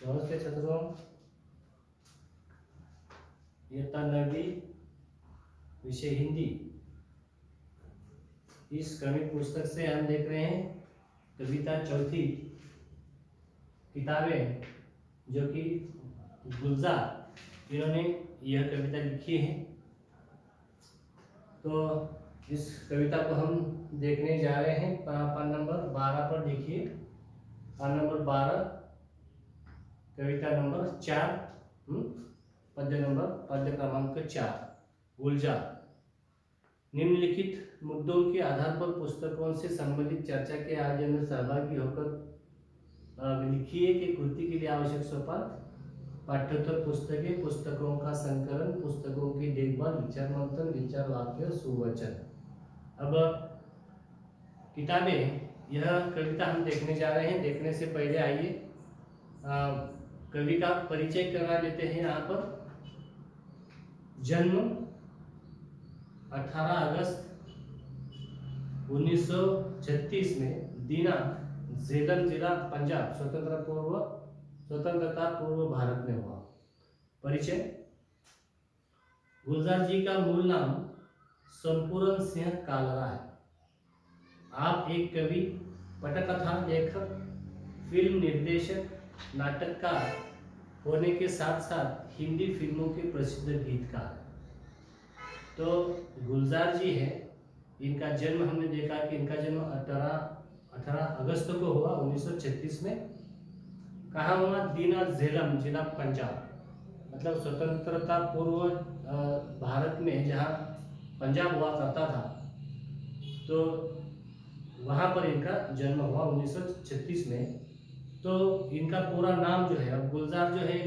नमस्ते छात्रों, इयत्ता 9वीं विषय हिंदी। इस क्रमिक पुस्तक से हम देख रहे हैं कविता चौथी किताबें, जो कि गुलजार इन्होंने यह कविता लिखी है। तो इस कविता को हम देखने जा रहे हैं। पान नंबर 12 पर देखिए। पान नंबर 12, कविता नंबर 4, पद्य क्रमांक 4, गुलजार। निम्नलिखित मुद्दों के आधार पर पुस्तकों से संबंधित चर्चा के आयोजन में सहभागी होकर लिखिए कि कृति के लिए आवश्यक सोपान, पाठ्योत्तर पुस्तकें, पुस्तकों का संकलन, पुस्तकों की देखभाल, विचार मंथन, विचार वाक्य, सुवचन। अब किताबें, यह कविता हम देखने जा रहे हैं। देखने से पहले आइए कवि का परिचय करा लेते हैं। यहाँ पर जन्म 18 अगस्त 1936 में दीना, झेलम जिला, पंजाब, स्वतंत्रता पूर्व भारत में हुआ। परिचय: गुलजार जी का मूल नाम संपूर्ण सिंह कालरा है। आप एक कवि, पटकथा लेखक, फिल्म निर्देशक, नाटककार होने के साथ साथ हिंदी फिल्मों के प्रसिद्ध गीतकार। तो गुलजार जी है, इनका जन्म हमने देखा कि इनका जन्म 18 अगस्त को हुआ 1936 में। कहाँ हुआ? दीना, झेलम जिला, पंजाब, मतलब स्वतंत्रता पूर्व भारत में जहाँ पंजाब हुआ करता था, तो वहाँ पर इनका जन्म हुआ 1936 में। तो इनका पूरा नाम जो है, अब गुलजार जो है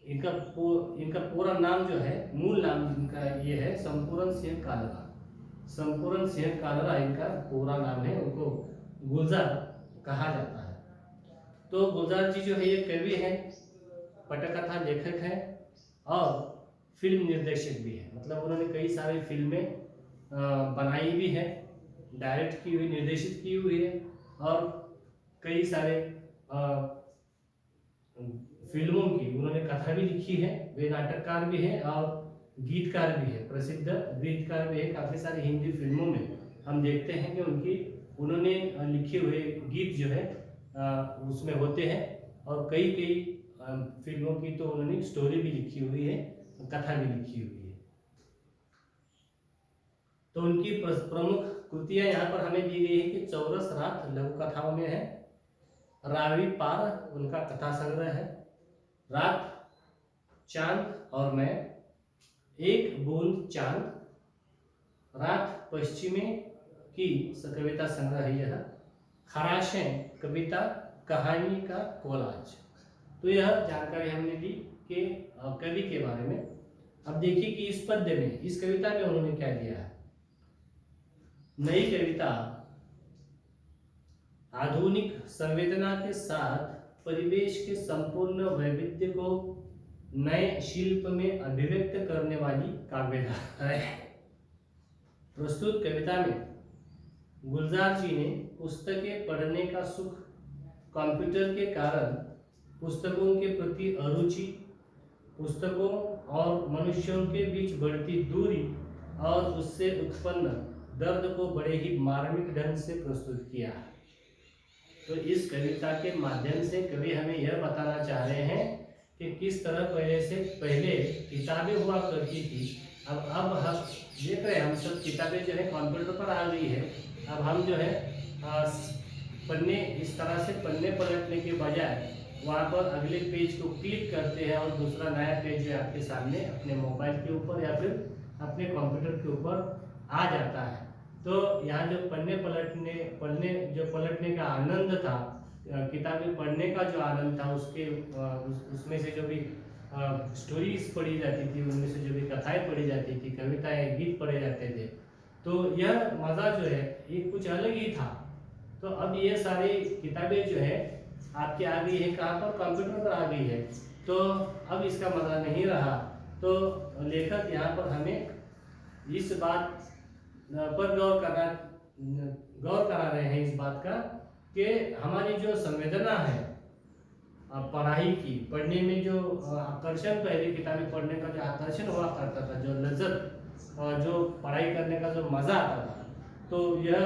इनका पूरा नाम जो है, मूल नाम इनका ये है संपूर्ण सिंह कालरा। संपूर्ण सिंह कालरा इनका पूरा नाम है, उनको गुलजार कहा जाता है। तो गुलजार जी जो है ये कवि हैं, पटकथा लेखक हैं और फिल्म निर्देशक भी है। मतलब उन्होंने कई सारी फिल्में बनाई भी है, डायरेक्ट की हुई, निर्देशित की हुई है, और कई सारे फिल्मों की उन्होंने कथा भी लिखी है। वे नाटककार भी है और गीतकार भी है, प्रसिद्ध गीतकार भी है। काफ़ी सारी हिंदी फिल्मों में हम देखते हैं कि उन्होंने लिखे हुए गीत जो है उसमें होते हैं, और कई फिल्मों की तो उन्होंने स्टोरी भी लिखी हुई है, कथा भी लिखी हुई है। तो उनकी प्रमुख कृतियां यहाँ पर हमें दी गई है कि चौरस रात लघु कथाओं में है, रावी पार उनका कथा संग्रह है, रात, चांद और मैं, एक बूंद चांद, रात पश्चिमी की कविता संग्रह है यह, खराशें कविता कहानी का कोलाज। तो यह जानकारी हमने दी कि कवि के बारे में। अब देखिए कि इस पद्य में, इस कविता में उन्होंने क्या दिया है। नई कविता आधुनिक संवेदना के साथ परिवेश के संपूर्ण वैविध्य को नए शिल्प में अभिव्यक्त करने वाली काव्यधारा है। प्रस्तुत कविता में गुलजार जी ने पुस्तकें पढ़ने का सुख, कंप्यूटर के कारण पुस्तकों के प्रति अरुचि, पुस्तकों और मनुष्यों के बीच बढ़ती दूरी और उससे उत्पन्न दर्द को बड़े ही मार्मिक ढंग से प्रस्तुत किया है। तो इस कविता के माध्यम से कवि हमें यह बताना चाह रहे हैं कि किस तरह पहले किताबें हुआ करती थी। अब हम देख रहे हैं, हम सब किताबें जो है कंप्यूटर पर आ गई है। अब हम जो है पन्ने, इस तरह से पन्ने पलटने के बजाय वहाँ पर अगले पेज को क्लिक करते हैं और दूसरा नया पेज जो है आपके सामने अपने मोबाइल के ऊपर या फिर अपने कंप्यूटर के ऊपर आ जाता है। तो यहाँ जो पलटने का आनंद था, किताबें पढ़ने का जो आनंद था, उसमें से जो भी स्टोरीज पढ़ी जाती थी, उनमें से जो भी कथाएं पढ़ी जाती थी, कविताएं, गीत पढ़े जाते थे, तो यह मज़ा जो है ये कुछ अलग ही था। तो अब ये सारी किताबें जो है आपकी आ गई है, कहाँ पर? कंप्यूटर पर आ गई है। तो अब इसका मज़ा नहीं रहा। तो लेखक यहाँ पर हमें इस बात पर गौर करा रहे हैं, इस बात का कि हमारी जो संवेदना है पढ़ाई की, पढ़ने में जो आकर्षण, पहले किताबें पढ़ने का जो आकर्षण हुआ करता था, जो लज्जत और जो पढ़ाई करने का जो मज़ा आता था, तो यह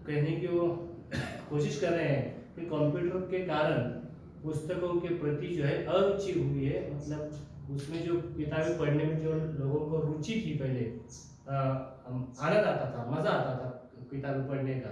कहने की वो कोशिश कर रहे हैं कि कंप्यूटर के कारण पुस्तकों के प्रति जो है अरुचि हुई है। मतलब उसमें जो किताबें पढ़ने में जो लोगों को रुचि थी, पहले आनंद आता था, मज़ा आता था किताबें पढ़ने का,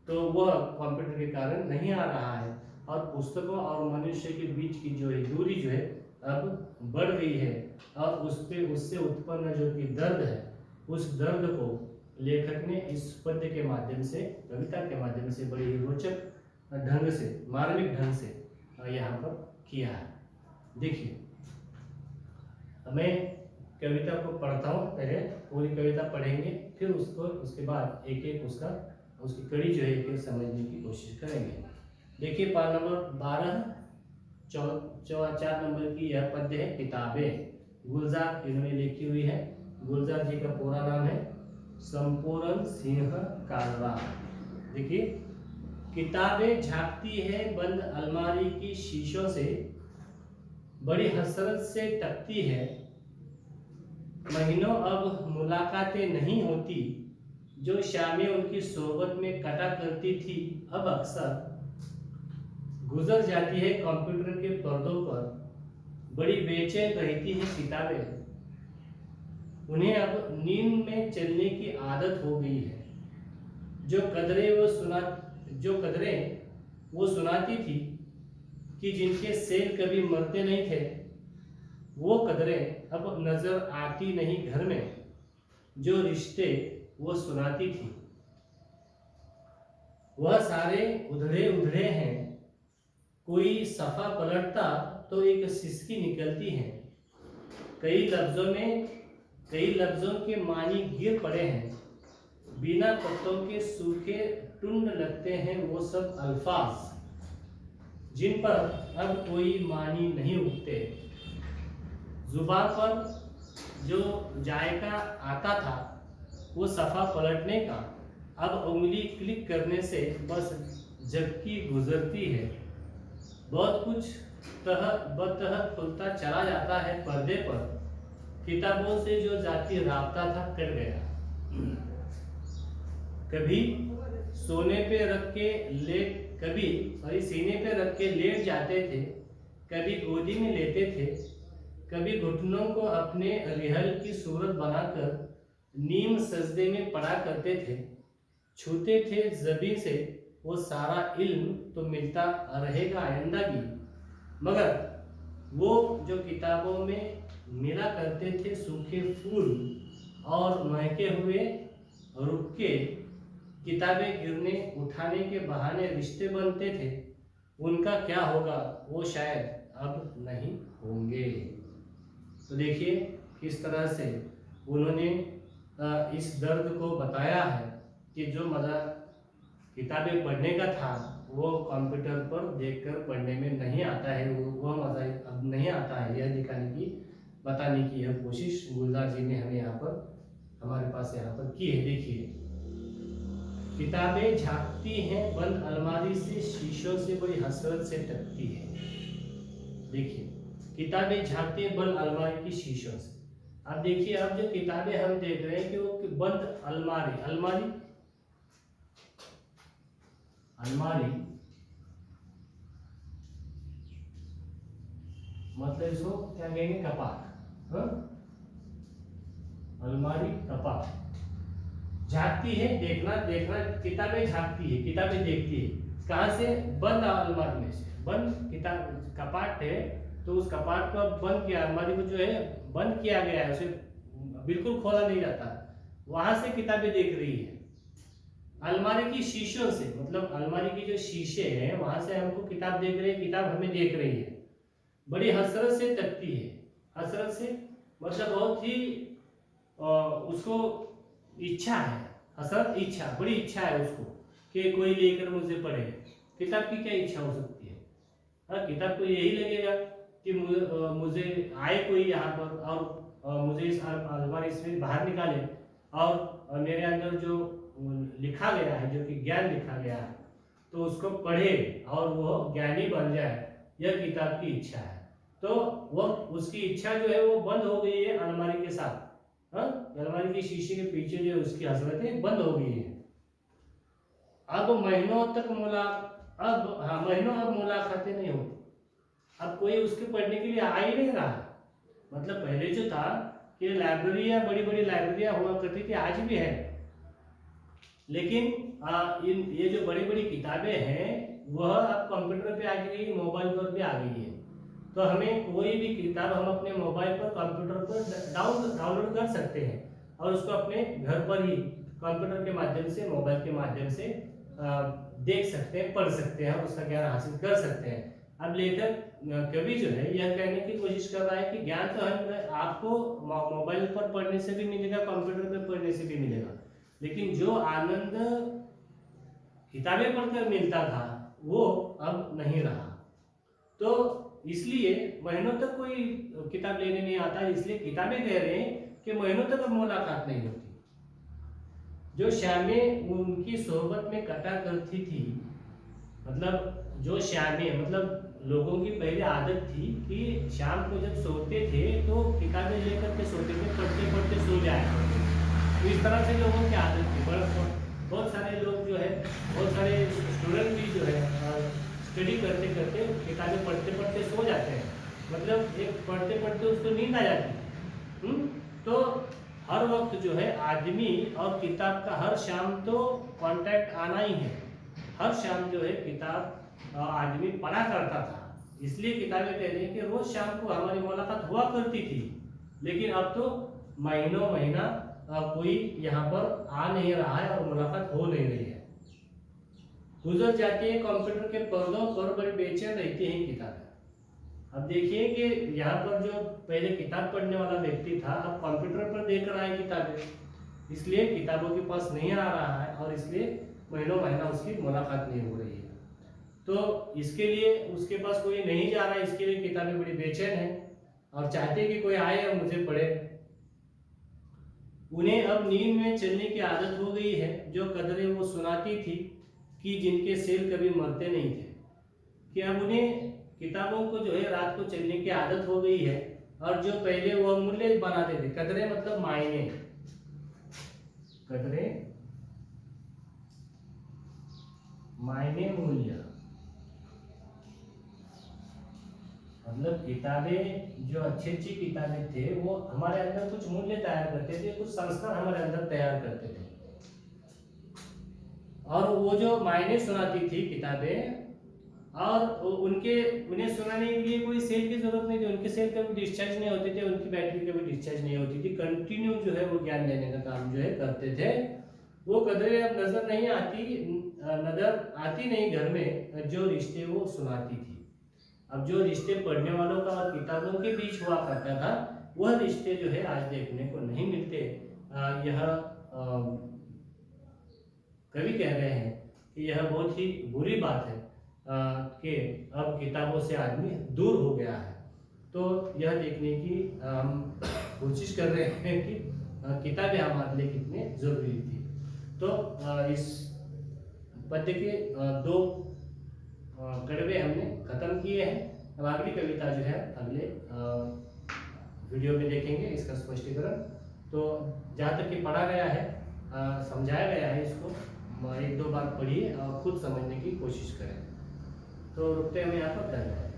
तो वह कंप्यूटर के कारण नहीं आ रहा है। और पुस्तकों और मनुष्य के बीच की जो है दूरी जो है अब बढ़ गई है, और उससे उत्पन्न जो कि दर्द है, उस दर्द को लेखक ने इस पद्य के माध्यम से, कविता के माध्यम से बड़ी ही रोचक ढंग से, मार्मिक ढंग से यहाँ पर किया है। देखिए, मैं कविता को पढ़ता हूँ, पहले पूरी कविता पढ़ेंगे, फिर उसके बाद एक एक उसकी कड़ी जो है एक समझने की कोशिश करेंगे। देखिए, पाठ नंबर 12 4 नंबर की यह पद्य है, किताबें। गुलजार इन्होंने लिखी हुई है। गुलजार जी का पूरा नाम है संपूर्ण सिंह कालरा। देखिए, किताबें झांकती है बंद अलमारी की शीशों से, बड़ी हसरत से तकती है, महीनों अब मुलाकातें नहीं होती, जो शामें उनकी सोहबत में कटा करती थी अब अक्सर गुजर जाती है कंप्यूटर के पर्दों पर, बड़ी बेचैन रहती है किताबें, उन्हें अब नींद में चलने की आदत हो गई है। जो कदरें वो सुनाती थी कि जिनके सेल कभी मरते नहीं थे, वो कदरें अब नजर आती नहीं घर में, जो रिश्ते वो सुनाती थी वह सारे उधड़े उधड़े हैं। कोई सफा पलटता तो एक सिसकी निकलती है, कई लफ्जों के मानी गिर पड़े हैं, बिना पत्तों के सूखे टुंड लगते हैं वो सब अल्फाज, जिन पर अब कोई मानी नहीं उठते। जुबान पर जो जायका आता था वो सफा पलटने का, अब उंगली क्लिक करने से बस झपकी गुजरती है। बहुत कुछ बतह खुलता चला जाता है पर्दे पर, किताबों से जो जाती राबता था कट गया। कभी सीने पे रख के लेट जाते थे, कभी गोदी में लेते थे, कभी घुटनों को अपने रिहल की सूरत बनाकर नीम सजदे में पड़ा करते थे, छूते थे ज़बी से वो सारा इल्म तो मिलता रहेगा आइंदा भी, मगर वो जो किताबों में मिला करते थे सूखे फूल और महके हुए रुक्के, किताबें गिरने उठाने के बहाने रिश्ते बनते थे, उनका क्या होगा वो शायद अब नहीं होंगे। तो देखिए किस तरह से उन्होंने इस दर्द को बताया है कि जो मज़ा किताबें पढ़ने का था वो कंप्यूटर पर देखकर पढ़ने में नहीं आता है, वो मज़ा अब नहीं आता है। यह बताने की यह कोशिश गुलजार जी ने हमें हमारे पास यहाँ पर की है। देखिए, किताबें झांकती हैं बंद अलमारी से, शीशों से बड़ी हसरत से टकती है। देखिए, किताबें झांकती हैं बंद अलमारी की शीशों से। अब देखिए, अब जो किताबें हम देख रहे हैं कि वो बंद अलमारी मतलब इसको क्या कहेंगे, कपाट। अलमारी कपाट झांकती है, देखना किताबें झांकती है, किताबें देखती है, कहाँ से? बंद अलमारी में से। बंद किताब कपाट है तो उस कपाट को बंद किया, अलमारी को जो है बंद किया गया है, उसे बिल्कुल खोला नहीं जाता, वहां से किताबें देख रही है। अलमारी की शीशों से, मतलब अलमारी की जो शीशे हैं वहां से हमको किताब देख रही है, किताब हमें देख रही है, बड़ी हसरत से तकती है। हसरत से मतलब बहुत ही उसको इच्छा है, हसरत इच्छा, बड़ी इच्छा है उसको कि कोई लेकर मुझे पढ़े। किताब की क्या इच्छा हो सकती है? हाँ, किताब को यही लगेगा कि मुझे आए कोई यहाँ पर और मुझे इस अलमारी से बाहर निकाले और मेरे अंदर जो लिखा गया है, जो कि ज्ञान लिखा गया है, तो उसको पढ़े और वो ज्ञानी बन जाए, यह किताब की इच्छा है। तो वो उसकी इच्छा जो है वो बंद हो गई है अलमारी के साथ। हाँ, अलमारी की शीशे के पीछे जो उसकी हसरतें बंद हो गई है। अब महीनों तक महीनों अब मुलाकातें नहीं होती। अब कोई उसके पढ़ने के लिए आ ही नहीं रहा। मतलब पहले जो था कि लाइब्रेरियां, बड़ी बड़ी लाइब्रेरियां हुआ करती थी, आज भी है, लेकिन ये जो बड़ी बड़ी किताबें हैं वह अब कंप्यूटर पे आ गई, मोबाइल पर भी आ गई है। तो हमें कोई भी किताब हम अपने मोबाइल पर, कंप्यूटर पर डाउनलोड कर सकते हैं और उसको अपने घर पर ही कंप्यूटर के माध्यम से, मोबाइल के माध्यम से देख सकते हैं, पढ़ सकते हैं, उसका ज्ञान हासिल कर सकते हैं। अब लेखक कवि जो है यह कहने की कोशिश कर रहा है कि ज्ञान तो आपको मोबाइल पर पढ़ने से भी मिलेगा, कंप्यूटर पर पढ़ने से भी मिलेगा, लेकिन जो आनंद किताबें पढ़कर मिलता था वो अब नहीं रहा। तो इसलिए महीनों तक कोई किताब लेने नहीं आता, इसलिए किताबें कह रहे हैं कि महीनों तक अब मुलाकात नहीं होती। जो शामें उनकी सोहबत में कटा करती थी, मतलब जो शामें, मतलब लोगों की पहले आदत थी कि शाम को जब सोते थे तो किताबें लेकर के सोते थे, पढ़ते पढ़ते सो जाया करते थे। तो इस तरह से लोगों की आदत थी। बहुत सारे लोग जो है, बहुत सारे स्टूडेंट भी जो है स्टडी करते करते, किताबें पढ़ते पढ़ते सो जाते हैं। मतलब एक पढ़ते पढ़ते उसको नींद आ जाती। तो हर वक्त जो है आदमी और किताब का हर शाम तो कांटेक्ट आना ही है। हर शाम जो है किताब आदमी पढ़ा करता था। इसलिए किताबें कह रही हैं कि रोज शाम को हमारी मुलाकात हुआ करती थी, लेकिन अब तो महीनों महीना कोई यहाँ पर आ नहीं रहा है और मुलाकात हो नहीं रही है। गुजर जाती है कंप्यूटर के पर्दों पर, बड़ी बेचैन रहती हैं किताबें। अब देखिए कि यहाँ पर जो पहले किताब पढ़ने वाला व्यक्ति था, अब कंप्यूटर पर देख रहा है किताबें, इसलिए किताबों के पास नहीं आ रहा है और इसलिए महीनों महीना उसकी मुलाकात नहीं हो रही है। तो इसके लिए उसके पास कोई नहीं जा रहा है, इसके लिए किताबें बड़ी बेचैन है और चाहते हैं कि कोई आए और मुझे पढ़े। उन्हें अब नींद में चलने की आदत हो गई है, जो कदरें वो सुनाती थी कि जिनके सेल कभी मरते नहीं थे, कि अब उन्हें किताबों को जो है रात को चलने की आदत हो गई है। और जो पहले वो मूल्य बनाते थे, कदरें मतलब मायने, कदरें मायने मूल्य, मतलब किताबें जो अच्छी अच्छी किताबें थे वो हमारे अंदर कुछ मूल्य तैयार करते थे, कुछ संस्कार हमारे अंदर तैयार करते थे। और वो जो मायने सुनाती थी किताबें, और उन्हें सुनाने के लिए कोई सेल की जरूरत नहीं थी, उनके सेल कभी डिस्चार्ज नहीं होते थे, उनकी बैटरी कभी डिस्चार्ज नहीं होती थी, कंटिन्यू जो है वो ज्ञान देने का काम जो है करते थे। वो कदरें अब नजर आती नहीं घर में, जो रिश्ते वो सुनाती थी। अब जो रिश्ते पढ़ने वालों का और किताबों के बीच हुआ करता था, वह रिश्ते जो है आज देखने को नहीं मिलते। यह कवि कह रहे हैं कि यह बहुत ही बुरी बात है कि अब किताबों से आदमी दूर हो गया है। तो यह देखने की हम कोशिश कर रहे हैं कि किताबें हमारे लिए कितने जरूरी थी। तो इस पद्य के दो कड़वे हमने खत्म किए हैं। अब अगली कविता जो है अगले वीडियो में देखेंगे, इसका स्पष्टीकरण। तो जहाँ तक कि पढ़ा गया है, समझाया गया है, इसको एक दो बार पढ़िए और खुद समझने की कोशिश करें। तो रुकते हैं हम यहाँ पर। धन्यवाद।